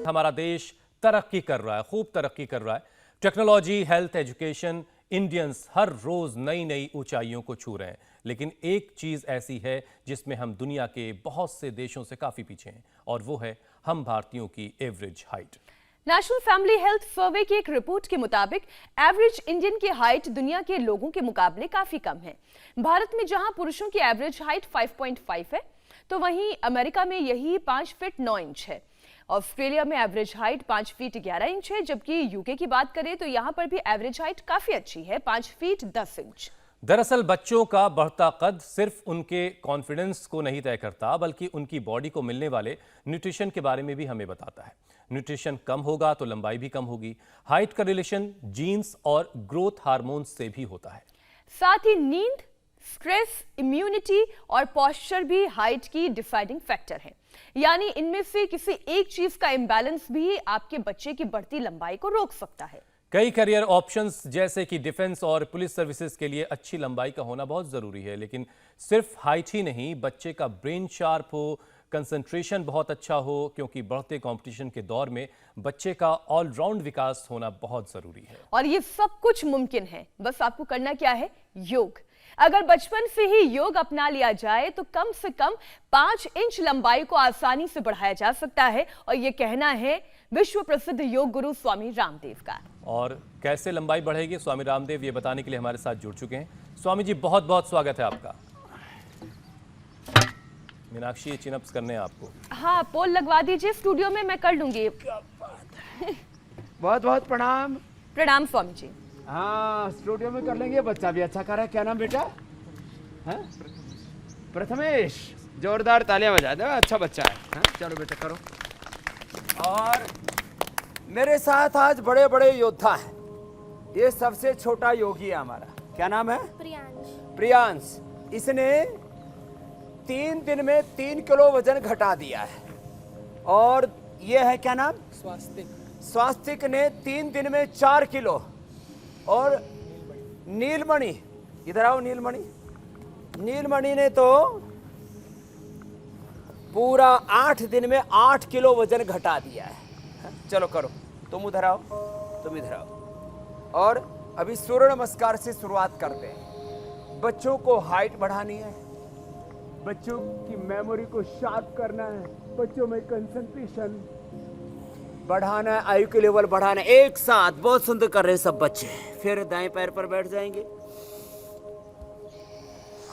हमारा देश तरक्की कर रहा है, खूब तरक्की कर रहा है। टेक्नोलॉजी, हेल्थ, एजुकेशन, इंडियंस हर रोज नई नई ऊंचाइयों को छू रहे हैं। लेकिन एक चीज ऐसी है जिसमें हम दुनिया के बहुत से देशों से काफी पीछे हैं, और वो है हम भारतीयों की average height. National family health survey की एक रिपोर्ट के मुताबिक एवरेज इंडियन की हाइट दुनिया के लोगों के मुकाबले काफी कम है। भारत में जहां पुरुषों की एवरेज हाइट 5.5 है, तो वहीं अमेरिका में यही 5 फीट 9 इंच है। ऑस्ट्रेलिया में एवरेज हाइट 5 फीट 11 इंच है, जबकि यूके की बात करें तो यहां पर भी एवरेज हाइट काफी अच्छी है, 5 फीट 10 इंच। दरअसल बच्चों का बढ़ता कद सिर्फ उनके कॉन्फिडेंस को नहीं तय करता, बल्कि उनकी बॉडी को मिलने वाले न्यूट्रिशन के बारे में भी हमें बताता है। न्यूट्रिशन कम होगा तो लंबाई भी कम होगी। हाइट का रिलेशन जीन्स और ग्रोथ हार्मोन्स से भी होता है। साथ ही नींद, स्ट्रेस, इम्यूनिटी और पोस्चर भी हाइट की डिसाइडिंग फैक्टर है। यानी इनमें से किसी एक चीज का इंबैलेंस भी आपके बच्चे की बढ़ती लंबाई को रोक सकता है। कई करियर ऑप्शंस जैसे कि डिफेंस और पुलिस सर्विसेज के लिए अच्छी लंबाई का होना बहुत जरूरी है, लेकिन सिर्फ हाइट ही नहीं, बच्चे का ब्रेन शार्प हो, कंसंट्रेशन बहुत अच्छा हो, क्योंकि बढ़ते कंपटीशन के दौर में बच्चे का ऑलराउंड विकास होना बहुत जरूरी है। और ये सब कुछ मुमकिन है, बस आपको करना क्या है? योग। अगर बचपन से ही योग अपना लिया जाए तो कम से कम 5 इंच लंबाई को आसानी से बढ़ाया जा सकता है, और ये कहना है विश्व प्रसिद्ध योग गुरु स्वामी रामदेव का। और कैसे लंबाई बढ़ेगी, स्वामी रामदेव ये बताने के लिए हमारे साथ जुड़ चुके हैं। स्वामी जी, बहुत बहुत स्वागत है आपका। मीनाक्षी, चिनअप्स करने हैं आपको। हाँ, पोल लगवा दीजिए स्टूडियो में, मैं कर लूंगी। क्या बात है। बहुत बहुत प्रणाम। प्रणाम स्वामी जी। हाँ, स्टूडियो में कर लेंगे। बच्चा भी अच्छा कर रहा है। क्या नाम बेटा? हाँ? प्रथमेश। जोरदार तालियां बजा दो, अच्छा बच्चा है। हाँ? चलो बेटा करो। और मेरे साथ आज बड़े बड़े योद्धा हैं। ये सबसे छोटा योगी है हमारा। क्या नाम है? प्रियांश। प्रियांश। इसने 3 दिन में 3 किलो वजन घटा दिया है। और ये है क्या नाम? स्वास्तिक। स्वास्तिक ने 3 दिन में 4 किलो। और नीलमणि, इधर आओ नीलमणि। नीलमणि ने तो पूरा 8 दिन में 8 किलो वजन घटा दिया है। चलो करो, तुम उधर आओ, तुम इधर आओ। और अभी सूर्य नमस्कार से शुरुआत करते हैं। बच्चों को हाइट बढ़ानी है, बच्चों की मेमोरी को शार्प करना है, बच्चों में कंसंट्रेशन बढ़ाना है, आयु के लेवल बढ़ाना है। एक साथ बहुत सुंदर कर रहे हैं सब बच्चे। फिर दाएं पैर पर बैठ जाएंगे।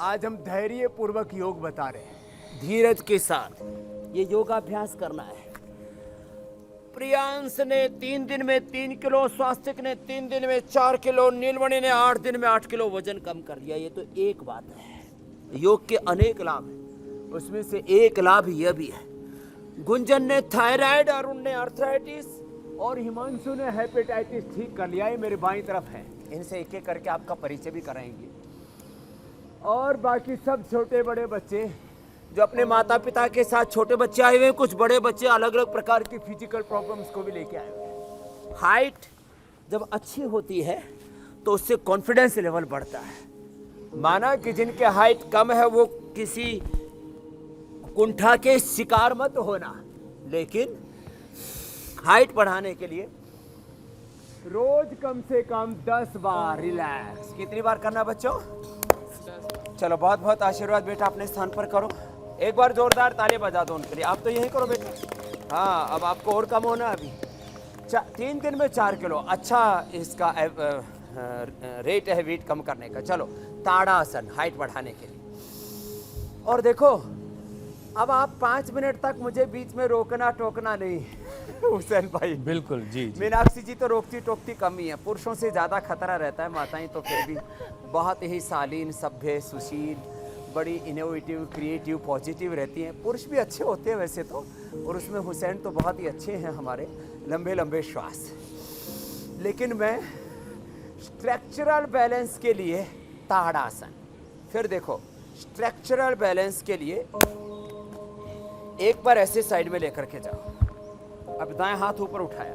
आज हम धैर्य पूर्वक योग बता रहे हैं, धीरज के साथ ये योगाभ्यास करना है। प्रियांश ने 3 दिन में 3 किलो, स्वास्तिक ने 3 दिन में 4 किलो, नीलमणि ने 8 दिन में 8 किलो वजन कम कर लिया। ये तो एक बात है। योग के अनेक लाभ हैं, उसमें से एक लाभ यह भी है। गुंजन ने थायराइड, अरुण ने आर्थराइटिस और हिमांशु ने हेपेटाइटिस ठीक कर लिया। ये मेरे बाईं तरफ है। इनसे एक एक करके आपका परिचय भी कराएंगे। और बाकी सब छोटे बड़े बच्चे जो अपने माता पिता के साथ, छोटे बच्चे आए हुए हैं, कुछ बड़े बच्चे अलग अलग प्रकार की फिजिकल प्रॉब्लम्स को भी लेके आए हुए हैं। हाइट जब अच्छी होती है तो उससे कॉन्फिडेंस लेवल बढ़ता है। माना कि जिनके हाइट कम है वो किसी कुंठा के शिकार मत होना, लेकिन हाइट बढ़ाने के लिए रोज कम से कम 10 बार रिलैक्स। कितनी बार करना बच्चों? चलो बहुत बहुत आशीर्वाद बेटा, अपने स्थान पर करो। एक बार जोरदार ताली बजा दो उनके लिए। आप तो यही करो बेटा। हाँ, अब आपको और कम होना अभी। 3 दिन में 4 किलो, अच्छा इसका रेट है वेट कम करने का। चलो ताड़ासन, हाइट बढ़ाने के लिए। और देखो, अब आप 5 मिनट तक मुझे बीच में रोकना टोकना नहीं। हुसैन भाई बिल्कुल जी। मीनाक्षी जी तो रोकती टोकती कम ही है, पुरुषों से ज्यादा खतरा रहता है। माताएं तो फिर भी बहुत ही शालीन, सभ्य, सुशील, बड़ी इनोवेटिव, क्रिएटिव, पॉजिटिव रहती हैं। पुरुष भी अच्छे होते हैं वैसे तो, और उसमें हुसैन तो बहुत ही अच्छे हैं हमारे, लंबे लंबे श्वास। लेकिन मैं स्ट्रक्चरल बैलेंस के लिए ताड़ासन। फिर देखो, स्ट्रक्चरल बैलेंस के लिए एक बार ऐसे साइड में लेकर के जाओ। अब दाएं हाथ ऊपर उठाया।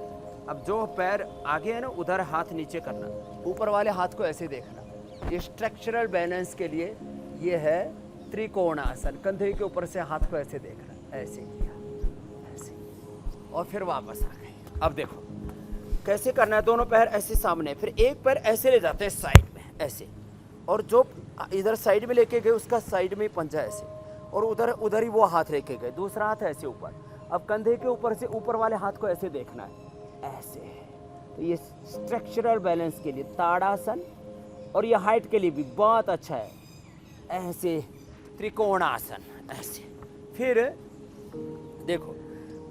अब जो पैर आगे है ना, उधर हाथ नीचे करना, ऊपर वाले हाथ को ऐसे देखना। ये स्ट्रक्चरल बैलेंस के लिए ये है त्रिकोणासन। कंधे के ऊपर से हाथ को ऐसे देखना, ऐसे किया, ऐसे। और फिर वापस आ गए। अब देखो कैसे करना है, दोनों पैर ऐसे सामने, फिर एक पैर ऐसे ले जाते हैं साइड में ऐसे, और जो इधर साइड में लेके गए उसका साइड में ही पंजा ऐसे, और उधर ही वो हाथ लेके गए, दूसरा हाथ ऐसे ऊपर। अब कंधे के ऊपर से ऊपर वाले हाथ को ऐसे देखना है, ऐसे। तो ये स्ट्रक्चरल बैलेंस के लिए ताड़ासन, और ये हाइट के लिए भी बहुत अच्छा है, ऐसे त्रिकोणासन ऐसे। फिर देखो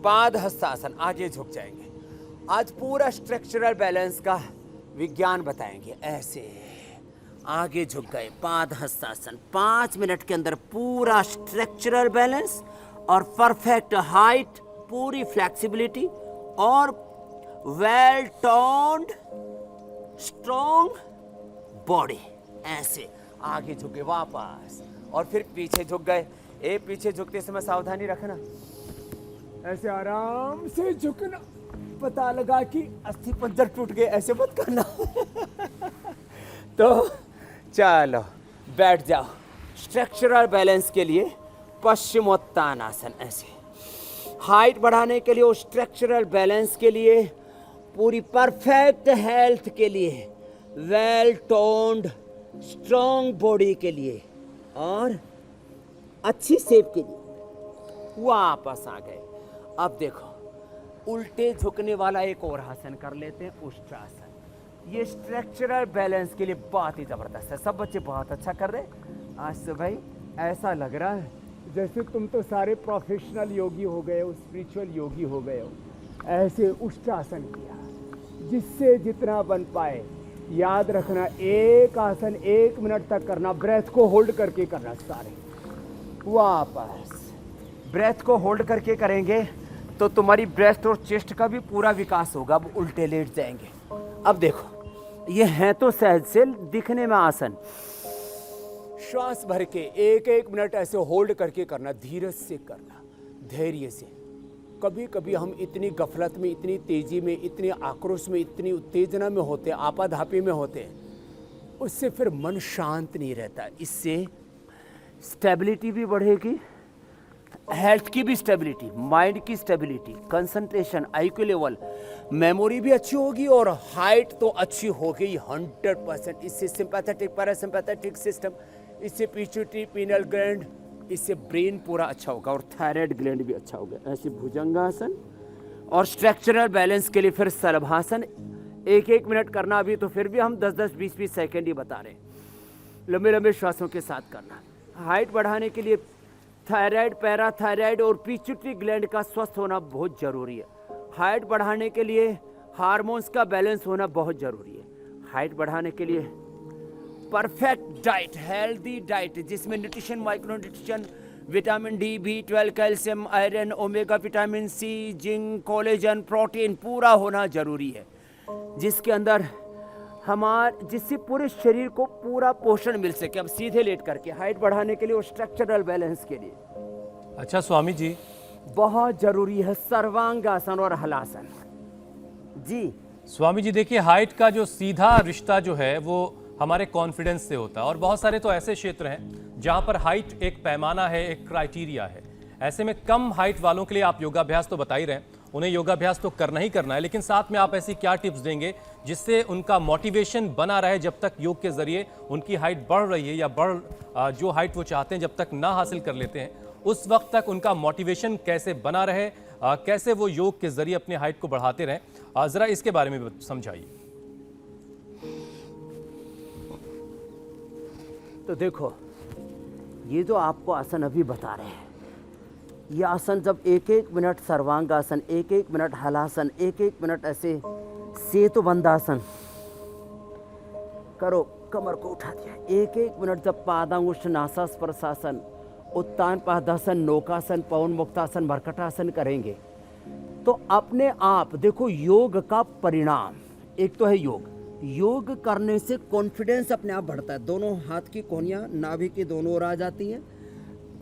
पादहस्तासन, आगे झुक जाएंगे। आज पूरा स्ट्रक्चरल बैलेंस का विज्ञान बताएंगे। ऐसे आगे झुक गए, पादहस्तासन। 5 मिनट के अंदर पूरा स्ट्रक्चरल बैलेंस और परफेक्ट हाइट, पूरी फ्लेक्सिबिलिटी और वेल टोन्ड स्ट्रॉन्ग बॉडी। ऐसे आगे झुके वापस, और फिर पीछे झुक गए। पीछे झुकते समय सावधानी रखना, ऐसे आराम से झुकना, पता लगा कि अस्थि पंजर टूट गए, ऐसे मत करना। तो चलो बैठ जाओ। स्ट्रक्चरल बैलेंस के लिए पश्चिमोत्तानासन, ऐसे हाइट बढ़ाने के लिए और स्ट्रक्चरल बैलेंस के लिए, पूरी परफेक्ट हेल्थ के लिए, वेल टोन्ड स्ट्रॉन्ग बॉडी के लिए और अच्छी शेप के लिए वापस आ गए। अब देखो उल्टे झुकने वाला एक और आसन कर लेते हैं, उष्ट्रासन। ये स्ट्रक्चरल बैलेंस के लिए बहुत ही जबरदस्त है। सब बच्चे बहुत अच्छा कर रहे हैं। आज तो भाई ऐसा लग रहा है जैसे तुम तो सारे प्रोफेशनल योगी हो गए हो, स्पिरिचुअल योगी हो गए हो। ऐसे उष्ट्रासन किया, जिससे जितना बन पाए। याद रखना, एक आसन 1 मिनट तक करना, ब्रेथ को होल्ड करके करना। सारे वापस ब्रेथ को होल्ड करके करेंगे तो तुम्हारी ब्रेस्ट और चेस्ट का भी पूरा विकास होगा। अब उल्टे लेट जाएंगे। अब देखो ये है तो सहज से दिखने में आसन, श्वास भर के 1-1 मिनट ऐसे होल्ड करके करना, धीरज से करना, धैर्य से। कभी कभी हम इतनी गफलत में, इतनी तेजी में, इतनी आक्रोश में, इतनी उत्तेजना में होते हैं, आपाधापी में होते हैं, उससे फिर मन शांत नहीं रहता। इससे स्टेबिलिटी भी बढ़ेगी, हेल्थ की भी स्टेबिलिटी, माइंड की stability, concentration, IQ level, memory भी अच्छी होगी और हाइट तो अच्छी हो गई 100%। इससे सिंपैथेटिक पैरासिम्पैथेटिक सिस्टम, इससे पिट्यूटरी पीनल ग्लैंड, इससे ब्रेन पूरा अच्छा होगा और थायराइड ग्लैंड भी अच्छा होगा। ऐसे भुजंगासन और स्ट्रक्चरल बैलेंस के लिए फिर सलभासन 1-1 मिनट करना। अभी तो फिर भी हम 10-10, 20-20 सेकेंड ही बता रहे हैं। लंबे लंबे श्वासों के साथ करना। हाइट बढ़ाने के लिए थायराइड, पैराथायराइड और पिट्यूटरी ग्लैंड का स्वस्थ होना बहुत जरूरी है। हाइट बढ़ाने के लिए हार्मोन्स का बैलेंस होना बहुत जरूरी है। हाइट बढ़ाने के लिए परफेक्ट डाइट, हेल्दी डाइट, जिसमें nutrition, micro nutrition, vitamin D, B12, calcium, iron, omega, vitamin C, zinc, collagen, protein पूरा होना जरूरी है, जिसके अंदर जिससे पूरे शरीर को पूरा पोषण मिल सके। अब सीधे लेट करके हाइट बढ़ाने के लिए और स्ट्रक्चरल बैलेंस के लिए अच्छा स्वामी जी, बहुत जरूरी है सर्वांगासन और हलासन। जी स्वामी जी देखिए, हाइट का जो सीधा रिश्ता जो है वो हमारे कॉन्फिडेंस से होता है, और बहुत सारे तो ऐसे क्षेत्र हैं जहां पर हाइट एक पैमाना है, एक क्राइटेरिया है। ऐसे में कम हाइट वालों के लिए आप योगाभ्यास तो बता ही रहे हैं, उन्हें योगाभ्यास तो करना ही करना है, लेकिन साथ में आप ऐसी क्या टिप्स देंगे जिससे उनका मोटिवेशन बना रहे जब तक योग के जरिए उनकी हाइट बढ़ रही है, या जो हाइट वो चाहते हैं जब तक ना हासिल कर लेते हैं उस वक्त तक उनका मोटिवेशन कैसे बना रहे, कैसे वो योग के जरिए अपने हाइट को बढ़ाते रहें, जरा इसके बारे में समझाइए। तो देखो, ये जो आपको आसन अभी बता रहे हैं, ये आसन जब 1-1 minute sarvangasana, 1-1 minute halasana, 1-1 minute ऐसे सेतुबंधासन करो, कमर को उठा दिया। 1-1 मिनट जब पादांगुष्ठ नासास्पर्शासन, उत्तान पादासन, नौकासन, पवन मुक्तासन, मरकटासन करेंगे तो अपने आप देखो योग का परिणाम। एक तो है योग करने से कॉन्फिडेंस अपने आप बढ़ता है। दोनों हाथ की कोहनियाँ नाभि की दोनों ओर आ जाती हैं,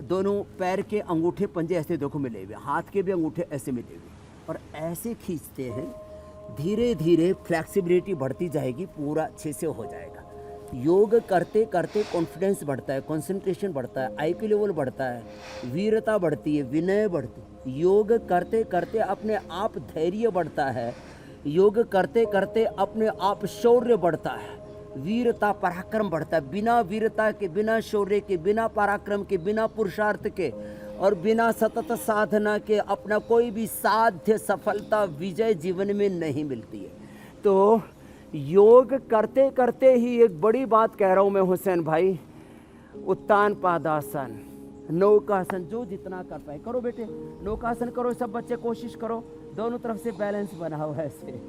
दोनों पैर के अंगूठे पंजे ऐसे देखो मिले हुए, हाथ के भी अंगूठे ऐसे मिले हुए, और ऐसे खींचते हैं। धीरे धीरे फ्लेक्सिबिलिटी बढ़ती जाएगी, पूरा अच्छे से हो जाएगा। योग करते करते कॉन्फिडेंस बढ़ता है, कंसंट्रेशन बढ़ता है, आईक्यू लेवल बढ़ता है, वीरता बढ़ती है, विनय बढ़ती है। योग करते करते अपने आप धैर्य बढ़ता है, योग करते करते अपने आप शौर्य बढ़ता है, वीरता पराक्रम बढ़ता है। बिना वीरता के, बिना शौर्य के, बिना पराक्रम के, बिना पुरुषार्थ के और बिना सतत साधना के अपना कोई भी साध्य सफलता विजय जीवन में नहीं मिलती है। तो योग करते करते ही एक बड़ी बात कह रहा हूँ मैं हुसैन भाई, उत्तान पादासन, नौकासन, जो जितना कर पाए करो बेटे, नौकासन करो, सब बच्चे कोशिश करो, दोनों तरफ से बैलेंस बनाओ ऐसे।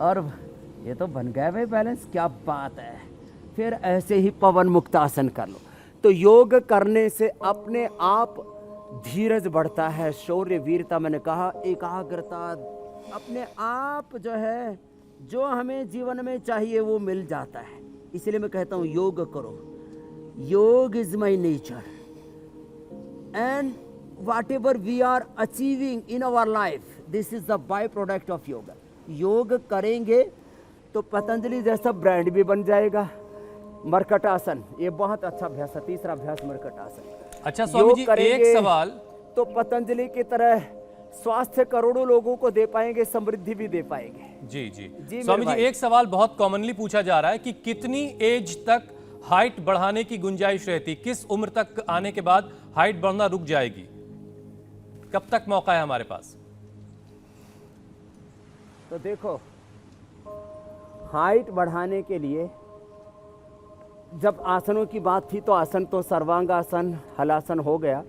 और ये तो बन गया भाई बैलेंस, क्या बात है। फिर ऐसे ही पवन मुक्तासन कर लो। तो योग करने से अपने आप धीरज बढ़ता है, शौर्य वीरता, मैंने कहा एकाग्रता, अपने आप जो है जो हमें जीवन में चाहिए वो मिल जाता है। इसलिए मैं कहता हूँ योग करो। Yoga is my nature and whatever we are achieving in our life, this is the byproduct of yoga. योग करेंगे तो पतंजलि जैसा ब्रांड भी बन जाएगा। मरकटासन, ये बहुत अच्छा अभ्यास है, तीसरा अभ्यास मरकटासन। अच्छा स्वामी जी, एक सवाल, तो पतंजलि की तरह स्वास्थ्य करोड़ों लोगों को दे पाएंगे, समृद्धि भी दे पाएंगे। जी जी, जी स्वामी जी, मेरे भाई। एक सवाल बहुत कॉमनली पूछा जा रहा है कि कितनी एज तक हाइट बढ़ाने की गुंजाइश रहती, किस उम्र तक आने के बाद हाइट बढ़ना रुक जाएगी, कब तक मौका है हमारे पास? तो देखो, हाइट बढ़ाने के लिए जब आसनों की बात थी तो आसन तो सर्वांगासन, हलासन हो गया।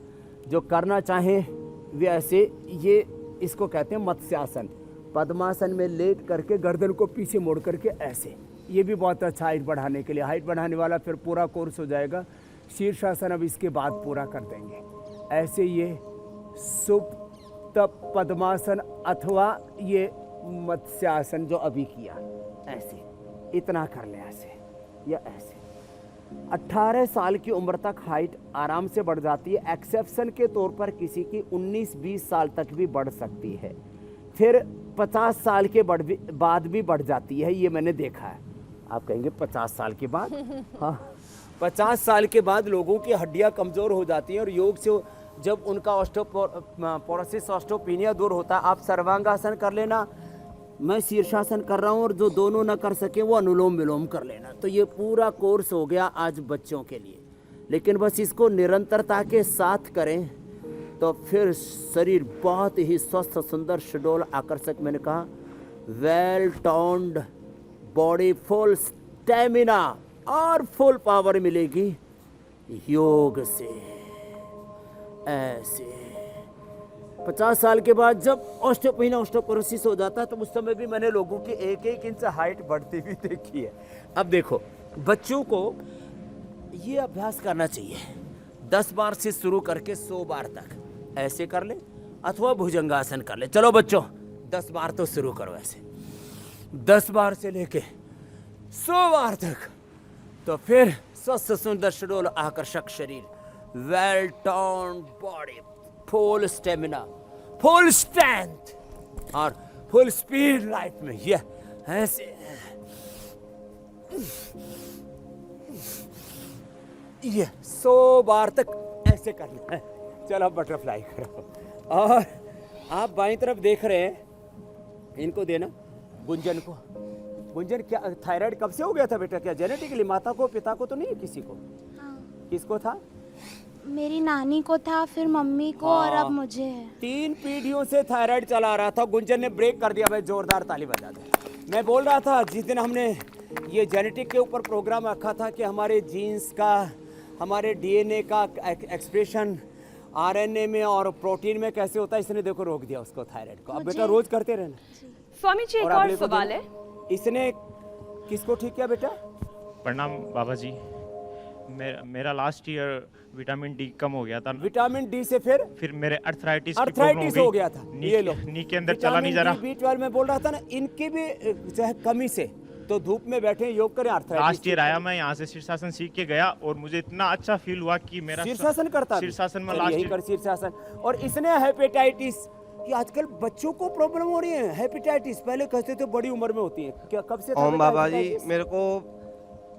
जो करना चाहें वे ऐसे, ये इसको कहते हैं मत्स्यासन, पद्मासन में लेट करके गर्दन को पीछे मोड़ करके ऐसे, ये भी बहुत अच्छा हाइट बढ़ाने के लिए। हाइट बढ़ाने वाला फिर पूरा कोर्स हो जाएगा। शीर्षासन अब इसके बाद पूरा कर देंगे। ऐसे ये सुप्त पद्मासन अथवा ये मत्स्यासन जो अभी किया, ऐसे इतना कर ले, ऐसे या ऐसे। 18 साल की उम्र तक हाइट आराम से बढ़ जाती है। एक्सेप्शन के तौर पर किसी की 19-20 साल तक भी बढ़ सकती है। फिर 50 साल के बाद भी बढ़ जाती है, ये मैंने देखा है। आप कहेंगे 50 साल के बाद? हाँ, 50 साल के बाद लोगों की हड्डियां कमज़ोर हो जाती हैं और योग से जब उनका ऑस्टियोपोरोसिस, ऑस्टियोपेनिया दूर होता है। आप सर्वांगासन कर लेना, मैं शीर्षासन कर रहा हूँ, और जो दोनों ना कर सके वो अनुलोम विलोम कर लेना। तो ये पूरा कोर्स हो गया आज बच्चों के लिए। लेकिन बस इसको निरंतरता के साथ करें तो फिर शरीर बहुत ही स्वस्थ, सुंदर, सुडौल, आकर्षक, मैंने कहा well toned body, full stamina और फुल पावर मिलेगी योग से। ऐसे 50 साल के बाद जब ऑस्टियोपेनिया, ऑस्टियोपोरोसिस हो जाता है, तो उस समय भी मैंने लोगों की 1-1 इंच हाइट बढ़ती हुई देखी है। अब देखो, बच्चों को ये अभ्यास करना चाहिए 10 बार से शुरू करके 100 बार तक ऐसे कर ले, अथवा भुजंगासन कर ले। चलो बच्चों, 10 बार तो शुरू करो ऐसे, 10 बार से लेके 100 बार तक। तो फिर स्वस्थ, सुंदर, सुडौल, आकर्षक शरीर, well toned body, full stamina, full strength और फुल स्पीड लाइफ में। ये ऐसे ये 100 बार तक ऐसे करना है। चलो अब बटरफ्लाई करो। और आप बाईं तरफ देख रहे हैं, इनको देना गुंजन को। गुंजन क्या थायराइड कब से हो गया था बेटा? क्या जेनेटिकली माता को, पिता को तो नहीं, किसी को? हाँ। किसको था? मेरी नानी को था, फिर मम्मी को, और अब मुझे है। 3 पीढ़ियों से थायराइड चला रहा था। गुंजन ने ब्रेक कर दिया भाई, जोरदार ताली बजा दो। मैं बोल रहा था जिस दिन हमने ये जेनेटिक के ऊपर प्रोग्राम रखा था कि हमारे जीन्स का, हमारे डीएनए का एक्सप्रेशन आरएनए में और प्रोटीन में कैसे होता है, इसने देखो रोक दिया उसको, थायराइड को। अब बेटा रोज करते रहना। स्वामी जी, एक और अगले को सवाल देना। है। इसने किसको ठीक किया बेटा? प्रणाम बाबा जी, मेरा लास्ट ईयर विटामिन डी कम हो गया था। विटामिन डी से फिर मेरे अर्थराइटिस हो गया था। ये लो, नी के अंदर चला नहीं जा रहा। B12 में बोल रहा था ना, इनकी भी जो है कमी से, तो धूप में बैठे योग करें, अर्थराइटिस। लास्ट ईयर आया, मैं यहाँ से शीर्षासन सीख के गया और मुझे इतना अच्छा फील हुआ कि मेरा शीर्षासन करता है। शीर्षासन में यही लास्ट कर शीर्षासन। और इसने हेपेटाइटिस, ये आजकल बच्चों को प्रॉब्लम हो रही है हेपेटाइटिस। पहले कहते थे बड़ी उम्र में होती है, क्या कब से था ओम बाबा जी, हेपेटाइटिस? मेरे को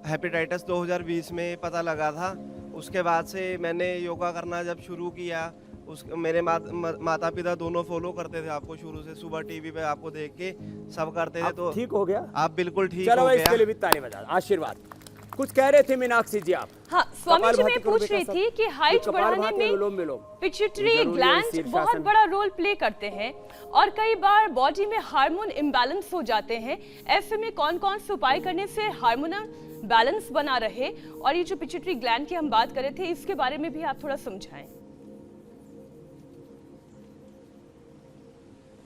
हेपेटाइटिस 2020 में पता लगा था। उसके बाद से मैंने योगा करना जब शुरू किया, उस मेरे माता पिता दोनों फॉलो करते थे आपको शुरू से, सुबह टीवी पे आपको देख के सब करते थे। आप तो ठीक हो गया? आप बिल्कुल ठीक चलो हो भाई, इसके गया। लिए भी ताली बजा, आशीर्वाद। कुछ कह रहे थे मीनाक्षी जी आप? हाँ, स्वामी जी, मैं कपालभाति करो पूछ बेटा रही सब। थी कि हाइट ये बढ़ाने कपालभाति, अनुलोम में विलोम पिट्यूटरी ये जरूरी है, ग्लैंड शीर्षासन। बहुत बड़ा रोल प्ले करते हैं और कई बार बॉडी में हार्मोन इम्बैलेंस हो जाते हैं। ऐसे में कौन कौन से उपाय करने से हार्मोनल बैलेंस बना रहे, और ये जो पिट्यूटरी ग्लैंड की हम बात कर रहे थे, इसके बारे में भी आप थोड़ा समझाएं।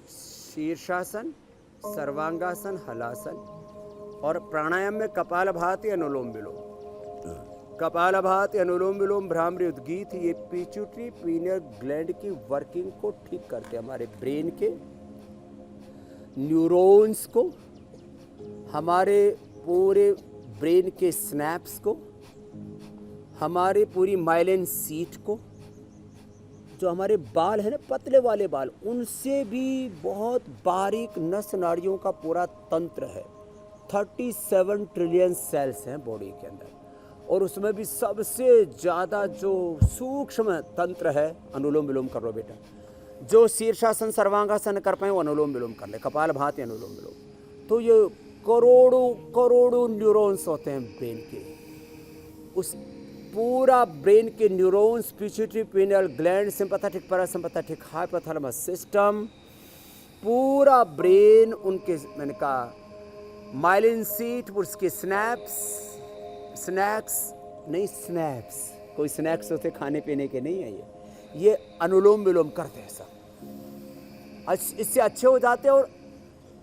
शीर्षासन, सर्वांगासन, हलासन और प्राणायाम में कपालभाति, अनुलोम विलोम। कपालभाति, अनुलोम विलोम, भ्रामरी, उद्गीत, ये पिट्यूटरी पीनियल ग्लैंड की वर्किंग को ठीक करते हैं, हमारे ब्रेन के न्यूरॉन्स को, हमारे पूरे ब्रेन के स्नैप्स को, हमारे पूरी माइलिन सीट को, जो हमारे बाल है ना, पतले वाले बाल, उनसे भी बहुत बारीक नस नाड़ियों का पूरा तंत्र है। 37 ट्रिलियन सेल्स हैं बॉडी के अंदर, और उसमें भी सबसे ज़्यादा जो सूक्ष्म तंत्र है, अनुलोम विलोम कर लो बेटा। जो शीर्षासन सर्वांगासन कर पाए वो अनुलोम विलोम कर ले, कपालभाति, अनुलोम विलोम। तो ये करोड़ों करोड़ों न्यूरॉन्स होते हैं ब्रेन के, उस पूरा ब्रेन के neurons, pituitary pineal gland, sympathetic, parasympathetic, hypothalamus system, पूरा ब्रेन उनके, मैंने कहा माइलिन सीट, उसके स्नैप्स, स्नैक्स नहीं स्नैप्स, कोई स्नैक्स होते खाने पीने के नहीं है, ये अनुलोम विलोम करते हैं सब, इससे अच्छे हो जाते हैं। और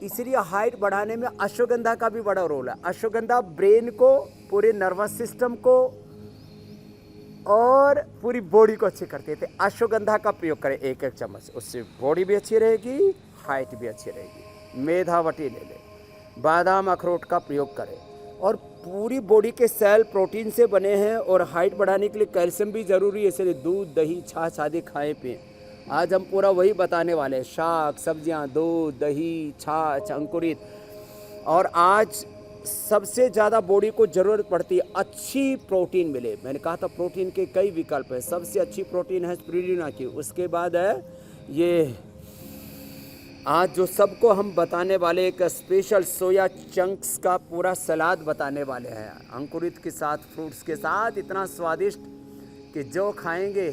इसलिए हाइट बढ़ाने में अश्वगंधा का भी बड़ा रोल है। अश्वगंधा ब्रेन को, पूरे नर्वस सिस्टम को और पूरी बॉडी को अच्छी करते थे। अश्वगंधा का प्रयोग करें 1-1 चम्मच, उससे बॉडी भी अच्छी रहेगी, हाइट भी अच्छी रहेगी। मेधावटी ले लें, बादाम अखरोट का प्रयोग करें, और पूरी बॉडी के सेल प्रोटीन से बने हैं, और हाइट बढ़ाने के लिए कैल्शियम भी ज़रूरी है, इसलिए दूध, दही, छाछ आदि खाएं पिएं। आज हम पूरा वही बताने वाले हैं, शाक सब्जियां, दूध, दही, छाछ, अंकुरित। और आज सबसे ज़्यादा बॉडी को ज़रूरत पड़ती है अच्छी प्रोटीन मिले। मैंने कहा था प्रोटीन के कई विकल्प हैं, सबसे अच्छी प्रोटीन है स्पिरुलिना की, उसके बाद है ये आज जो सबको हम बताने वाले एक स्पेशल सोया चंक्स का पूरा सलाद बताने वाले हैं, अंकुरित के साथ, फ्रूट्स के साथ, इतना स्वादिष्ट कि जो खाएंगे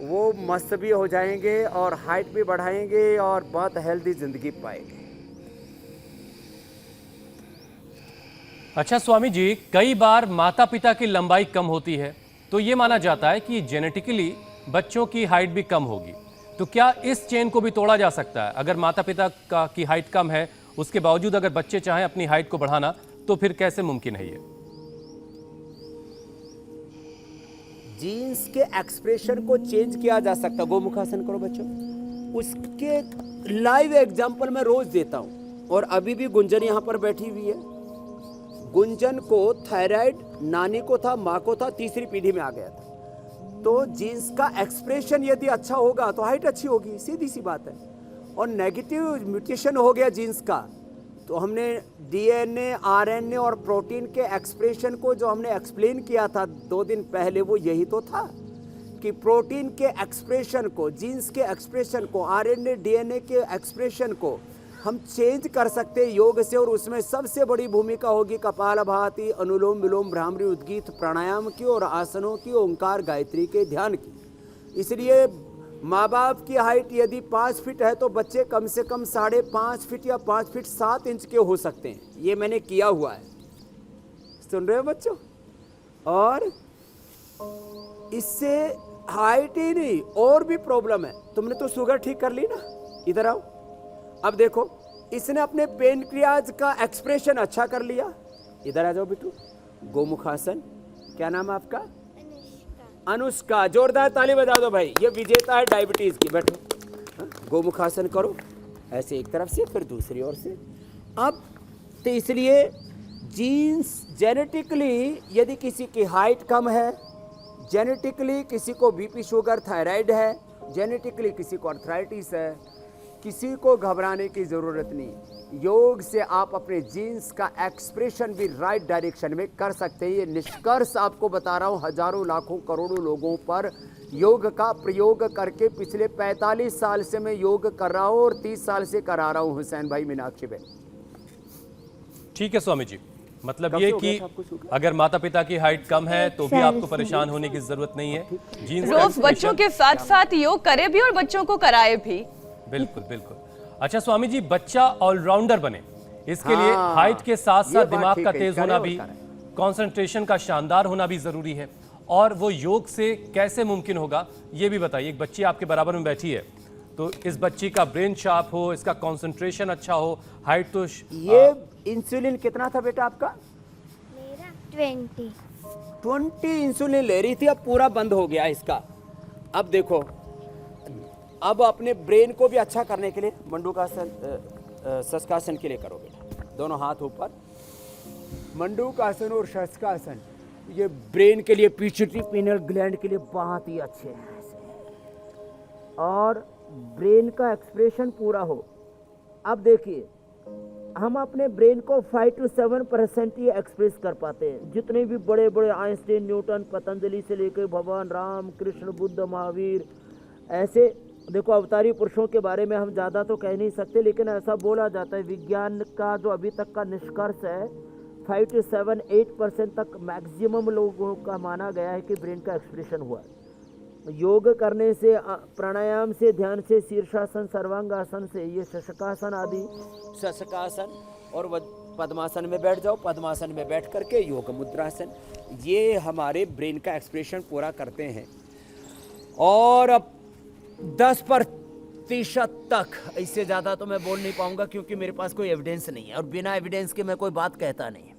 वो मस्त भी हो जाएंगे और हाइट भी बढ़ाएंगे और बहुत हेल्दी ज़िंदगी पाएंगे। अच्छा स्वामी जी, कई बार माता पिता की लंबाई कम होती है, तो ये माना जाता है कि जेनेटिकली बच्चों की हाइट भी कम होगी, तो क्या इस चेन को भी तोड़ा जा सकता है? अगर माता पिता की हाइट कम है, उसके बावजूद अगर बच्चे चाहें अपनी हाइट को बढ़ाना, तो फिर कैसे मुमकिन है ये? जीन्स के एक्सप्रेशन को चेंज किया जा सकता है। गोमुखासन करो बच्चों, उसके लाइव एग्जाम्पल मैं रोज देता हूँ। और अभी भी गुंजन यहाँ पर बैठी हुई है, गुंजन को थायराइड नानी को था, माँ को था, तीसरी पीढ़ी में आ गया था। तो जीन्स का एक्सप्रेशन यदि अच्छा होगा तो हाइट अच्छी होगी, सीधी सी बात है। और नेगेटिव म्यूटेशन हो गया जीन्स का, तो हमने डीएनए, आरएनए और प्रोटीन के एक्सप्रेशन को जो हमने एक्सप्लेन किया था 2 दिन पहले, वो यही तो था कि प्रोटीन के एक्सप्रेशन को, जीन्स के एक्सप्रेशन को, आरएनए, डीएनए के एक्सप्रेशन को हम चेंज कर सकते हैं योग से। और उसमें सबसे बड़ी भूमिका होगी कपालभाति, अनुलोम विलोम, भ्रामरी, उद्गीत, प्राणायाम की और आसनों की, ओंकार, गायत्री के ध्यान की। इसलिए माँ बाप की हाइट यदि 5 फीट है तो बच्चे कम से कम 5.5 फीट या 5 फीट 7 इंच के हो सकते हैं। ये मैंने किया हुआ है, सुन रहे हो बच्चों? और इससे हाइट ही नहीं और भी प्रॉब्लम है। तुमने तो शुगर ठीक कर ली ना, इधर आओ। अब देखो, इसने अपने पेनक्रियाज का एक्सप्रेशन अच्छा कर लिया। इधर आ जाओ बिट्टू। गोमुखासन, क्या नाम है आपका? अनुष्का। जोरदार ताली बजा दो भाई, ये विजेता है डायबिटीज की। बैठो, गोमुखासन करो, ऐसे एक तरफ से फिर दूसरी ओर से। अब तो इसलिए जीन्स जेनेटिकली यदि किसी की हाइट कम है, जेनेटिकली किसी को बीपी, शुगर, थायराइड है, जेनेटिकली किसी को आर्थराइटिस है, किसी को घबराने की ज़रूरत नहीं। योग से आप अपने जीन्स का एक्सप्रेशन भी राइट डायरेक्शन में कर सकते हैं। ये निष्कर्ष आपको बता रहा हूँ, हजारों लाखों करोड़ों लोगों पर योग का प्रयोग करके पिछले 45 साल से मैं योग कर रहा हूँ और 30 साल से करा रहा हूँ हुसैन भाई, मीनाक्षी भाई। ठीक है स्वामी जी, मतलब कब ये से हो कि गया था आपको शुगर? अगर माता पिता की हाइट कम है तो भी आपको परेशान होने की जरूरत नहीं है। जीन्स का रोज expression- बच्चों के साथ साथ योग करे भी और बच्चों को कराए भी। बिल्कुल बिल्कुल। अच्छा स्वामी जी, बच्चा ऑलराउंडर बने इसके लिए हाँ, हाइट के साथ ये साथ बात दिमाग ठीक का है, तेज करे होना और भी, करे। कंसंट्रेशन का शानदार होना भी जरूरी है, और वो योग से कैसे मुमकिन होगा ये भी बताइए। एक बच्ची आपके बराबर में बैठी है, तो इस बच्ची का ब्रेन शार्प हो, इसका कंसंट्रेशन अच्छा हो, हाइट तो ये इंसुलिन कितना था बेटा आपका? मेरा 20। 20 इंसुलिन ले रही थी, अब पूरा बंद हो गया इसका। अब देखो, अब अपने ब्रेन को भी अच्छा करने के लिए मंडूकासन, शशकासन के लिए करो बेटा। दोनों हाथ ऊपर, मंडूकासन और शशकासन, ये ब्रेन के लिए, पीछूटरी पिनियल ग्लैंड के लिए बहुत ही अच्छे हैं। और ब्रेन का एक्सप्रेशन पूरा हो। अब देखिए, हम अपने ब्रेन को 5 to 7% ही एक्सप्रेस कर पाते हैं। जितने भी बड़े बड़े आइंस्टीन, न्यूटन, पतंजलि से लेकर भगवान राम, कृष्ण, बुद्ध, महावीर, ऐसे देखो अवतारी पुरुषों के बारे में हम ज़्यादा तो कह नहीं सकते, लेकिन ऐसा बोला जाता है, विज्ञान का जो अभी तक का निष्कर्ष है 5 to 7-8% तक मैक्सिमम लोगों का माना गया है कि ब्रेन का एक्सप्रेशन हुआ है। योग करने से, प्राणायाम से, ध्यान से, शीर्षासन, सर्वांगासन से, ये शशकासन आदि, शशकासन और पद्मासन में बैठ जाओ, पद्मासन में बैठ करके योग मुद्रासन, ये हमारे ब्रेन का एक्सप्रेशन पूरा करते हैं। और अब 10% तक, इससे ज़्यादा तो मैं बोल नहीं पाऊंगा क्योंकि मेरे पास कोई एविडेंस नहीं है, और बिना एविडेंस के मैं कोई बात कहता नहीं।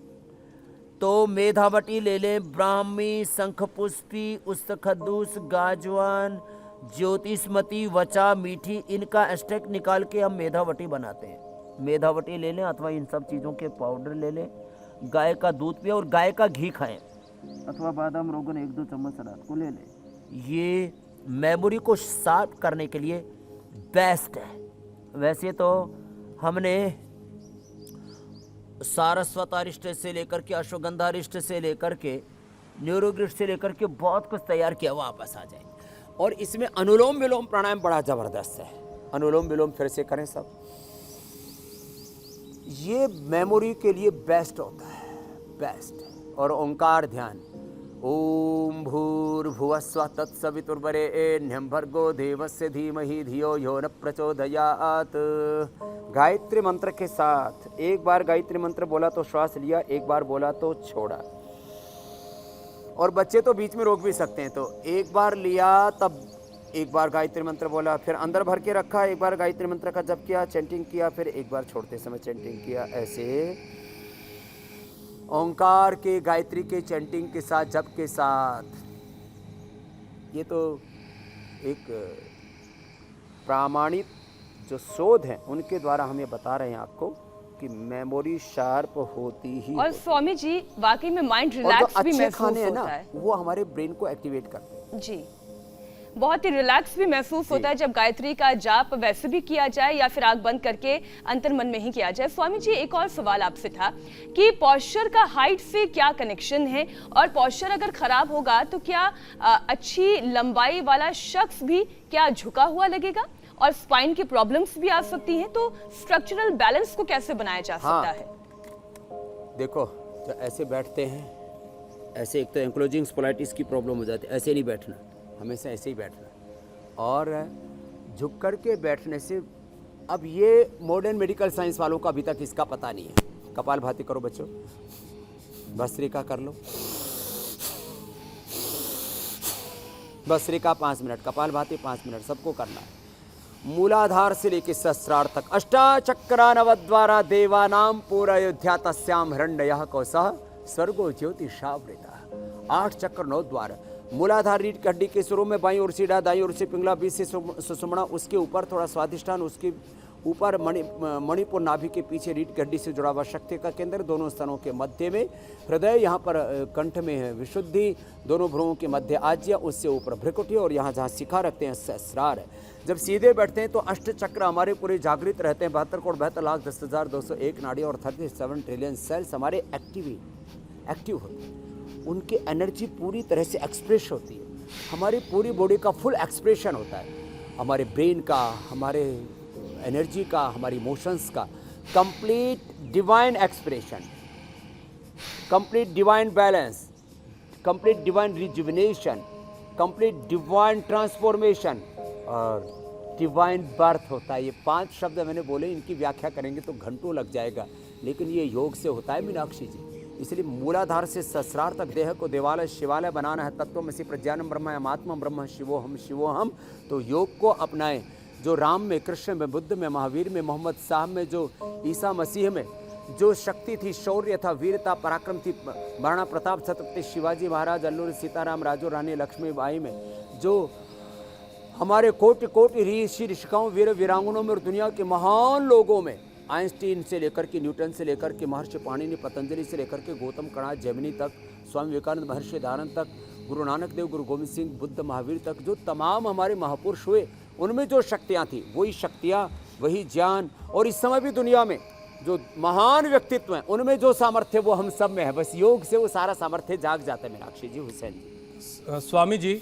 तो मेधावटी ले लें, ब्राह्मी, शंखपुष्पी, उस्तखद्दूस, गाजवान, ज्योतिषमती, वचा, मीठी, इनका एक्सट्रैक्ट निकाल के हम मेधावटी बनाते हैं। मेधावटी ले लें अथवा इन सब चीज़ों के पाउडर ले लें, गाय का दूध पिए और गाय का घी खाएं, अथवा बादाम रोगन 1-2 चम्मच रात को ले लें। ये मेमोरी को शार्प करने के लिए बेस्ट है। वैसे तो हमने सारस्वतारिष्ट से लेकर के, अश्वगंधारिष्ट से लेकर के, न्यूरोग्रिष्ट से लेकर के बहुत कुछ तैयार किया, वापस आ जाए। और इसमें अनुलोम विलोम प्राणायाम बड़ा ज़बरदस्त है। अनुलोम विलोम फिर से करें सब, ये मेमोरी के लिए बेस्ट होता है, बेस्ट। और ओंकार ध्यान, ओम भूर्भुवस्वः तत्सवितुर्वरेण्यं भर्गो देवस्य धीमहि धियो यो न प्रचोदयात्। गायत्री मंत्र के साथ एक बार गायत्री मंत्र बोला तो श्वास लिया, एक बार बोला तो छोड़ा। और बच्चे तो बीच में रोक भी सकते हैं, तो एक बार लिया तब एक बार गायत्री मंत्र बोला, फिर अंदर भर के रखा, एक बार गायत्री मंत्र का जप किया, चैंटिंग किया, फिर एक बार छोड़ते समय चैंटिंग किया। ऐसे ओंकार के, गायत्री के चैंटिंग के साथ, जप के साथ। ये तो एक प्रामाणिक जो शोध हैं उनके द्वारा हम ये बता रहे हैं आपको कि मेमोरी शार्प होती ही। और स्वामी जी वाकई में माइंड और जो रिलैक्स भी अच्छे महसूस खाने हैं होता ना, है। वो हमारे ब्रेन को एक्टिवेट करते हैं। जी, बहुत ही रिलैक्स भी महसूस होता है जब गायत्री का जाप वैसे भी किया जाए या फिर आंख बंद करके अंतर मन में ही किया जाए। स्वामी जी, एक और सवाल आपसे था कि पॉस्चर का हाइट से क्या कनेक्शन है, और पॉस्चर अगर खराब होगा तो क्या अच्छी लंबाई वाला शख्स भी क्या झुका हुआ लगेगा, और स्पाइन की प्रॉब्लम्स भी आ सकती हैं, तो स्ट्रक्चरल बैलेंस को कैसे बनाया जा सकता है? देखो, तो ऐसे बैठते हैं, ऐसे एक तो एंक्लोजिंग स्पोलाइटिस की प्रॉब्लम हो जाती है, ऐसे नहीं बैठना, हमेशा ऐसे ही बैठना। और झुक कर के बैठने से, अब ये मॉडर्न मेडिकल साइंस वालों को अभी तक इसका पता नहीं है। कपालभाति करो बच्चों, भस्त्रिका कर लो, भस्त्रिका 5 मिनट, कपालभाति 5 मिनट, सबको करना है। मूलाधार से लेकर सहस्रार तक, अष्टाचक्रा नवद्वारा देवानाम पूरयोध्या तस्याम हिरण्यः कौसः स्वर्गो ज्योतिषावृतः। 8 चक्र 9 द्वार। मूलाधार रीढ़ की हड्डी के शुरू में बाईं ओर सीधा, दाईं ओर से पिंगला, बीच से सुषुम्ना, उसके ऊपर थोड़ा स्वादिष्ठान, उसके ऊपर मणिपुर नाभि के पीछे रीढ़ की हड्डी से जुड़ा हुआ शक्ति का केंद्र, दोनों स्तनों के मध्य में हृदय, यहाँ पर कंठ में है विशुद्धि, दोनों भ्रुओं के मध्य आज्य, उससे ऊपर भ्रुकुटी और यहाँ जहाँ शिखा रखते हैं सहस्रार है। जब सीधे बैठते हैं तो अष्ट चक्र हमारे पूरे जागृत रहते हैं। 72,72,10,201 नाड़ी और 37 ट्रिलियन सेल्स हमारे एक्टिव होते हैं। उनकी एनर्जी पूरी तरह से एक्सप्रेस होती है। हमारी पूरी बॉडी का फुल एक्सप्रेशन होता है, हमारे ब्रेन का, हमारे एनर्जी का, हमारी इमोशंस का complete divine expression, complete divine balance, complete divine rejuvenation, complete divine transformation और डिवाइन बर्थ होता है। ये 5 शब्द मैंने बोले, इनकी व्याख्या करेंगे तो घंटों लग जाएगा, लेकिन ये योग से होता है मीनाक्षी जी। इसलिए मूलाधार से सहस्रार तक देह को देवालय शिवालय बनाना है। तत्त्वमसि प्रज्ञानम ब्रह्म अहमात्मा ब्रह्म शिवोहम। तो योग को अपनाएं। जो राम में, कृष्ण में, बुद्ध में, महावीर में, मोहम्मद साहब में, जो ईसा मसीह में जो शक्ति थी, शौर्य था, वीरता, पराक्रम थी, महाराणा प्रताप, छत्रपति शिवाजी महाराज, अल्लूरी सीताराम, राजू रानी लक्ष्मीबाई में, जो हमारे कोटि कोटि ऋषि ऋषिकाओं, वीर वीरांगनों में और दुनिया के महान लोगों में, आइंस्टीन से लेकर के, न्यूटन से लेकर के, महर्षि पाणिनि, पतंजलि से लेकर के गौतम कणाद, जैमिनी तक, स्वामी विवेकानंद, महर्षि दयानंद तक, गुरु नानक देव, गुरु गोविंद सिंह, बुद्ध, महावीर तक, जो तमाम हमारे महापुरुष हुए, उनमें जो शक्तियाँ थी, वही शक्तियाँ, वही ज्ञान, और इस समय भी दुनिया में जो महान व्यक्तित्व हैं, उनमें जो सामर्थ्य वो हम सब में है। बस योग से वो सारा सामर्थ्य जाग जाता है। मीनाक्षी जी, हुसैन जी। स्वामी जी,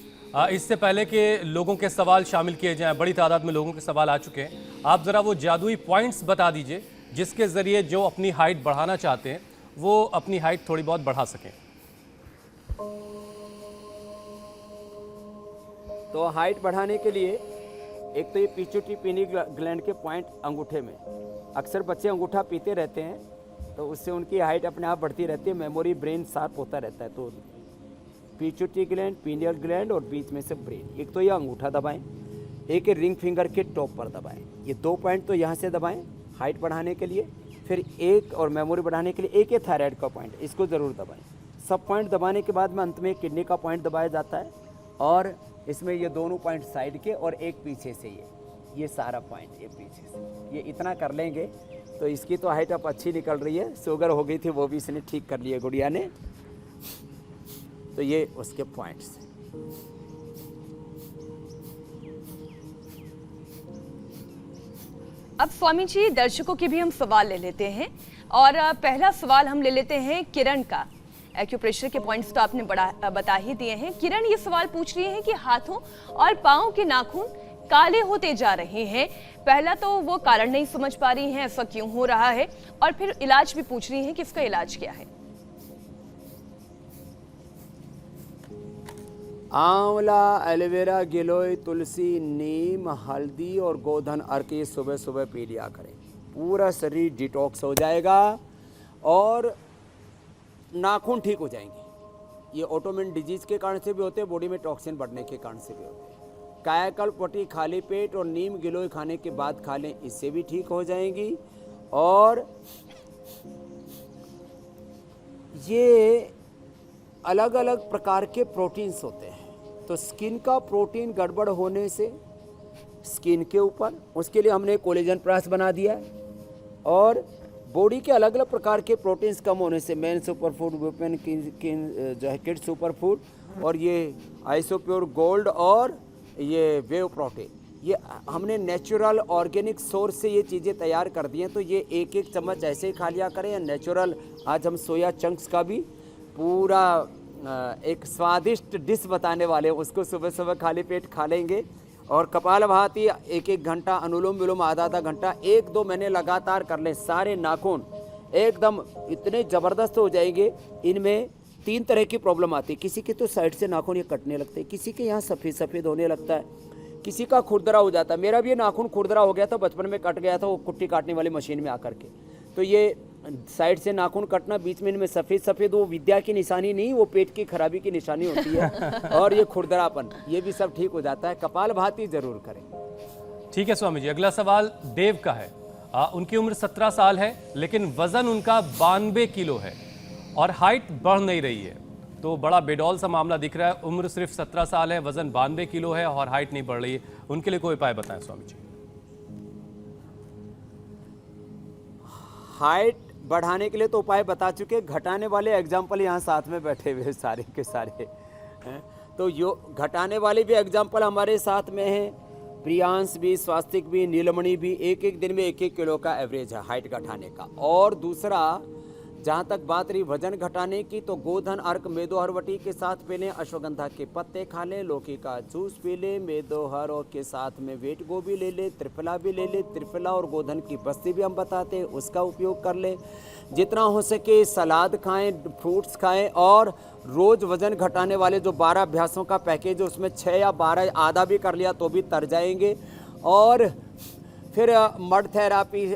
इससे पहले कि लोगों के सवाल शामिल किए जाएं, बड़ी तादाद में लोगों के सवाल आ चुके हैं, आप ज़रा वो जादुई पॉइंट्स बता दीजिए जिसके ज़रिए जो अपनी हाइट बढ़ाना चाहते हैं वो अपनी हाइट थोड़ी बहुत बढ़ा सकें। तो हाइट बढ़ाने के लिए एक तो ये पिट्यूटरी पीनियल ग्लैंड के पॉइंट अंगूठे में, अक्सर बच्चे अंगूठा पीते रहते हैं, तो उससे उनकी हाइट अपने आप बढ़ती रहती है, मेमोरी, ब्रेन शार्प होता रहता है। तो पिट्यूटरी ग्लैंड, पीनियल ग्लैंड और बीच में से ब्रेन। एक तो ये अंगूठा दबाएं, एक रिंग फिंगर के टॉप पर दबाएं। ये 2 पॉइंट तो यहाँ से दबाएं हाइट बढ़ाने के लिए, फिर एक और मेमोरी बढ़ाने के लिए एक थायराइड का पॉइंट, इसको ज़रूर दबाएं। सब पॉइंट दबाने के बाद में अंत में किडनी का पॉइंट दबाया जाता है, और इसमें ये दोनों पॉइंट साइड के और एक पीछे से ये सारा पॉइंट ये पीछे से, ये इतना कर लेंगे तो इसकी तो हाइट अब अच्छी निकल रही है। शुगर हो गई थी, वो भी इसने ठीक कर लिया गुड़िया ने। तो ये उसके पॉइंट्स। अब स्वामी जी, दर्शकों के भी हम सवाल ले लेते हैं, और पहला सवाल हम ले लेते हैं किरण का। एक्यूप्रेशर के पॉइंट्स तो आपने बता ही दिए हैं। किरण ये सवाल पूछ रही है कि हाथों और पाँव के नाखून काले होते जा रहे हैं। पहला तो वो कारण नहीं समझ पा रही हैं, ऐसा क्यों हो रहा है, और फिर इलाज भी पूछ रही हैं कि इसका इलाज क्या है। आंवला, एलोवेरा, गिलोय, तुलसी, नीम, हल्दी और गोधन अर्क ये सुबह सुबह पी लिया करें। पूरा शरीर डिटॉक्स हो जाएगा और नाखून ठीक हो जाएंगे। ये ऑटोइम्यून डिजीज के कारण से भी होते हैं, बॉडी में टॉक्सिन बढ़ने के कारण से भी होते हैं। कायाकल्प पट्टी खाली पेट और नीम गिलोय खाने के बाद खा लें, इससे भी ठीक हो जाएंगी। और ये अलग अलग प्रकार के प्रोटीन्स होते हैं, तो स्किन का प्रोटीन गड़बड़ होने से स्किन के ऊपर, उसके लिए हमने कोलेजन प्लस बना दिया है। और बॉडी के अलग अलग प्रकार के प्रोटीन्स कम होने से मेन सुपर फूड, वुमेन जो है किड सुपर फूड, और ये आइसोप्योर गोल्ड और ये वेव प्रोटीन, ये हमने नेचुरल ऑर्गेनिक सोर्स से ये चीज़ें तैयार कर दी हैं। तो ये एक एक चम्मच ऐसे ही खा लिया करें, या नेचुरल। आज हम सोया चंक्स का भी पूरा एक स्वादिष्ट डिश बताने वाले हैं, उसको सुबह सुबह खाली पेट खा लेंगे। और कपालभाति 1-1 घंटा, अनुलोम विलोम आधा घंटा, 1-2 महीने लगातार कर लें। सारे नाखून एकदम इतने ज़बरदस्त हो जाएंगे। इनमें 3 तरह की प्रॉब्लम आती है। किसी के तो साइड से नाखून ये कटने लगते हैं, किसी के यहाँ सफ़ेद सफ़ेद होने लगता है, किसी का खुरदरा हो जाता है। मेरा भी ये नाखून खुरदरा हो गया था, बचपन में कट गया था वो कुट्टी काटने वाली मशीन में आकर के। तो ये साइड से नाखून कटना, बीच में इनमें सफ़ेद सफ़ेद, वो विद्या की निशानी नहीं, वो पेट की खराबी की निशानी होती है। और ये खुरदरापन, ये भी सब ठीक हो जाता है। कपालभाति जरूर करें। ठीक है स्वामी जी, अगला सवाल देव का है। उनकी उम्र 17 साल है, लेकिन वजन उनका 92 किलो है और हाइट बढ़ नहीं रही है। तो बड़ा बेडौल सा मामला दिख रहा है। उम्र सिर्फ 17 साल है, वजन 92 किलो है और हाइट नहीं बढ़ रही है। उनके लिए कोई उपाय बताएं स्वामी जी। हाइट बढ़ाने के लिए तो उपाय बता चुके, घटाने वाले एग्जाम्पल यहाँ साथ में बैठे हुए सारे के सारे हैं। तो यो घटाने वाले भी एग्जाम्पल हमारे साथ में हैं, प्रियांश भी, स्वास्तिक भी, नीलमणि भी। एक एक दिन में 1-1 किलो का एवरेज है हाइट घटाने का। और दूसरा, जहाँ तक बात रही वजन घटाने की, तो गोधन, अर्क, मेदोहरवटी के साथ पी लें, अश्वगंधा के पत्ते खा लें, लौकी का जूस पी लें, मेदोहर के साथ में वेट गोभी ले लें, त्रिफला भी ले लें। त्रिफला और गोधन की बस्ती भी हम बताते हैं, उसका उपयोग कर लें। जितना हो सके सलाद खाएं, फ्रूट्स खाएं, और रोज़ वजन घटाने वाले जो 12 अभ्यासों का पैकेज है उसमें 6 या 12 आधा भी कर लिया तो भी तर जाएंगे। और फिर mud therapy,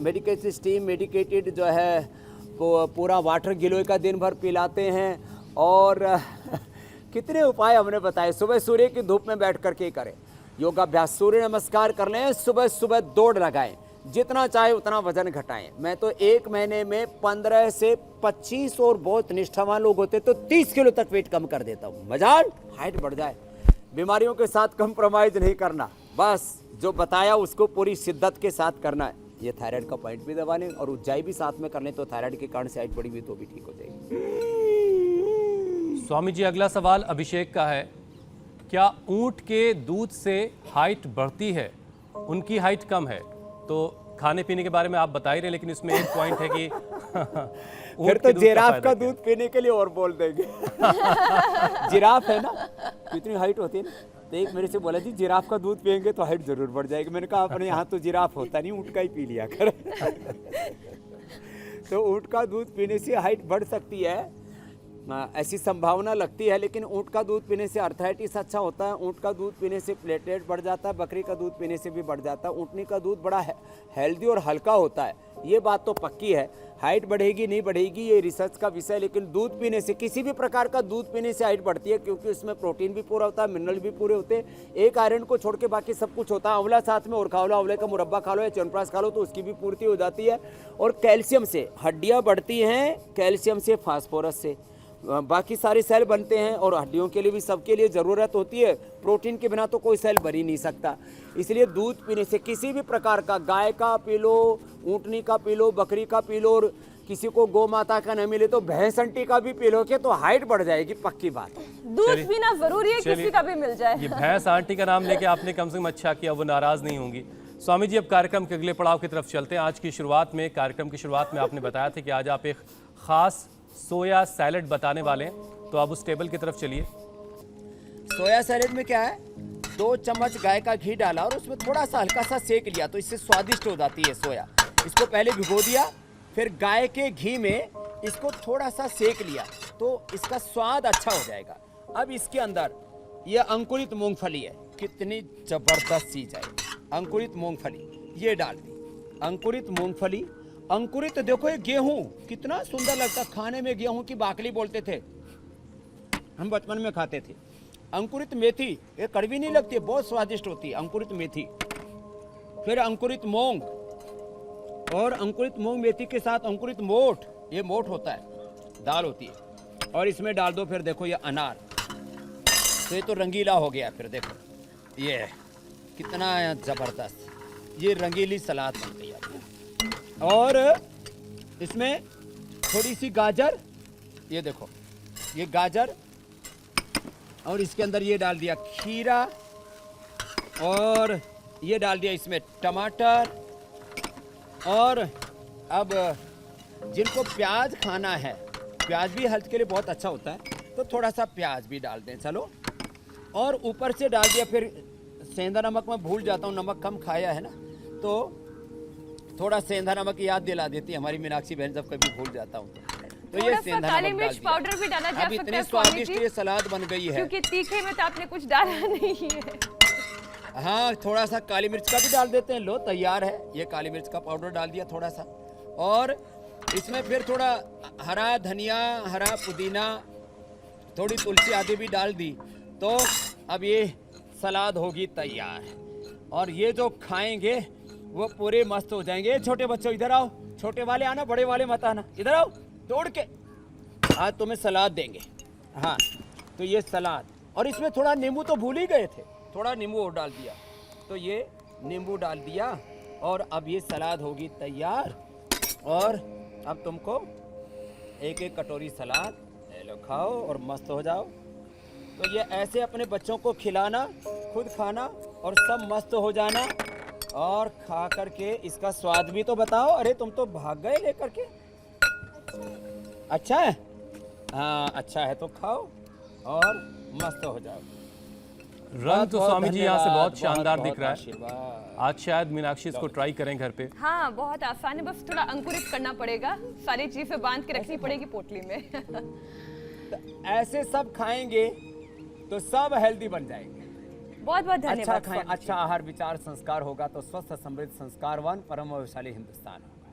medicated steam, medicated जो है वो पूरा वाटर गिलोय का दिन भर पिलाते हैं। और कितने उपाय हमने बताए। सुबह सूर्य की धूप में बैठ करके करें योगाभ्यास, सूर्य नमस्कार कर लें, सुबह सुबह दौड़ लगाएं, जितना चाहे उतना वजन घटाएं। मैं तो 1 महीने में 15 से 25 और बहुत निष्ठावान लोग होते तो 30 किलो तक वेट कम कर देता हूँ। मजाल हाइट बढ़ जाए। बीमारियों के साथ कंप्रोमाइज नहीं करना, बस जो बताया उसको पूरी शिद्दत के साथ करना है। ये थायराइड का पॉइंट भी दबा लें और ऊंचाई भी साथ में कर लें तो थायराइड के कारण से हाइट बढ़ी हुई तो भी ठीक हो जाएगी। स्वामी जी, अगला सवाल अभिषेक का है, क्या ऊंट के दूध से हाइट बढ़ती है? उनकी हाइट कम है, तो खाने पीने के बारे में आप बता ही रहे, लेकिन इसमें एक पॉइंट है कि फिर तो जिराफ का दूध पीने के लिए और बोल देंगे। जिराफ है ना, कितनी हाइट होती है ना। तो एक मेरे से बोला जी जिराफ का दूध पियेंगे तो हाइट जरूर बढ़ जाएगी। मैंने कहा अपने यहाँ तो जिराफ होता नहीं, ऊँट का ही पी लिया कर। तो ऊँट का दूध पीने से हाइट बढ़ सकती है, ऐसी संभावना लगती है। लेकिन ऊँट का दूध पीने से अर्थराइटिस अच्छा होता है, ऊँट का दूध पीने से प्लेटलेट बढ़ जाता है, बकरी का दूध पीने से भी बढ़ जाता है। ऊँटनी का दूध बड़ा हेल्दी और हल्का होता है, ये बात तो पक्की है। हाइट बढ़ेगी नहीं बढ़ेगी ये रिसर्च का विषय, लेकिन दूध पीने से, किसी भी प्रकार का दूध पीने से हाइट बढ़ती है, क्योंकि उसमें प्रोटीन भी पूरा होता है, मिनरल भी पूरे होते हैं। एक आयरन को छोड़ के बाकी सब कुछ होता है। आंवला साथ में और खा लो, आंवले का मुरब्बा खा लो या च्यवनप्राश खा लो तो उसकी भी पूर्ति हो जाती है। और कैल्शियम से हड्डियाँ बढ़ती हैं, कैल्शियम से, फास्फोरस से बाकी सारे सेल बनते हैं, और हड्डियों के लिए भी सबके लिए ज़रूरत होती है। प्रोटीन के बिना तो कोई सेल बन ही नहीं सकता। इसलिए दूध पीने से, किसी भी प्रकार का, गाय का पी लो, ऊँटनी का पी लो, बकरी का पी लो, और किसी को गौ माता का न मिले तो भैंस अंटी का भी पी लो के तो हाइट बढ़ जाएगी, पक्की बात है। दूध पीना जरूरी है, किसी का भी मिल जाए। ये भैंस आंटी का नाम लेके आपने कम से कम अच्छा किया, वो नाराज नहीं होंगी। स्वामी जी, अब कार्यक्रम के अगले पड़ाव की तरफ चलते हैं। आज की शुरुआत में, कार्यक्रम की शुरुआत में आपने बताया था कि आज आप एक खास सोया सैलेड बताने वाले हैं, तो आप उस टेबल की तरफ चलिए। सोया सैलेड में क्या है, 2 चम्मच गाय का घी डाला और उसमें थोड़ा सा हल्का सा सेक लिया तो इससे स्वादिष्ट हो जाती है सोया। इसको पहले भिगो दिया, फिर गाय के घी में इसको थोड़ा सा सेक लिया तो इसका स्वाद अच्छा हो जाएगा। अब इसके अंदर ये अंकुरित मूंगफली है, कितनी जबरदस्त चीज है। अंकुरित मूंगफली ये डाल दी, अंकुरित मूंगफली। अंकुरित देखो ये गेहूं कितना सुंदर लगता, खाने में गेहूं की बाकली बोलते थे हम, बचपन में खाते थे। अंकुरित मेथी, ये कड़वी नहीं लगती है, बहुत स्वादिष्ट होती है अंकुरित मेथी। फिर अंकुरित मूंग, और अंकुरित मूंग मेथी के साथ अंकुरित मोठ, ये मोठ होता है, दाल होती है। और इसमें डाल दो फिर देखो ये अनार, तो ये तो रंगीला हो गया। फिर देखो ये कितना जबरदस्त, ये रंगीली सलाद बन गई अपनी। और इसमें थोड़ी सी गाजर, ये देखो ये गाजर, और इसके अंदर ये डाल दिया खीरा, और ये डाल दिया इसमें टमाटर। और अब जिनको प्याज खाना है, प्याज भी हेल्थ के लिए बहुत अच्छा होता है, तो थोड़ा सा प्याज भी डाल दें। चलो, और ऊपर से डाल दिया फिर सेंधा नमक। मैं भूल जाता हूँ, नमक कम खाया है ना, तो थोड़ा सेंधा नमक याद दिला देती है हमारी मीनाक्षी बहन, जब कभी भूल जाता हूँ तो ये सेंधा काली नमक मिर्च पाउडर भी डाला जा अब सकता इतनी है स्वामी स्वादिष्ट जी, ये सलाद बन गई है। क्योंकि तीखे में तो आपने कुछ डाला नहीं है। हाँ, थोड़ा सा काली मिर्च का भी डाल देते हैं। लो तैयार है, ये काली मिर्च का पाउडर डाल दिया थोड़ा सा, और इसमें फिर थोड़ा हरा धनिया, हरा पुदीना, थोड़ी तुलसी आदि भी डाल दी, तो अब ये सलाद होगी तैयार। और ये जो खाएंगे वो पूरे मस्त हो जाएंगे। छोटे बच्चों इधर आओ, छोटे वाले आना, बड़े वाले मत आना, इधर आओ दौड़ के, आज तुम्हें सलाद देंगे। हाँ, तो ये सलाद, और इसमें थोड़ा नींबू तो भूल ही गए थे, थोड़ा नींबू और डाल दिया, तो ये नींबू डाल दिया, और अब ये सलाद होगी तैयार। और अब तुमको एक एक कटोरी सलाद ले लो, खाओ और मस्त हो जाओ। तो ये ऐसे अपने बच्चों को खिलाना, खुद खाना और सब मस्त हो जाना, और खा करके इसका स्वाद भी तो बताओ। अरे तुम तो भाग गए लेकर के। अच्छा है? हाँ अच्छा है, तो खाओ और मस्त हो जाओ। रंग तो स्वामी जी यहाँ से बहुत शानदार दिख रहा है। आशीर्वाद। आज शायद मीनाक्षी इसको ट्राई करें घर पे। हाँ बहुत आसान है, बस थोड़ा अंकुरित करना पड़ेगा, सारी चीजें बांध के रखनी पड़ेगी पोटली में। तो ऐसे सब खाएंगे तो सब हेल्दी बन जाएंगे। बहुत बहुत अच्छा धन्यवाद खाएं, स्वामी जी। अच्छा आहार विचार संस्कार होगा तो स्वस्थ समृद्ध संस्कारवान परम वैशाली हिंदुस्तान होगा।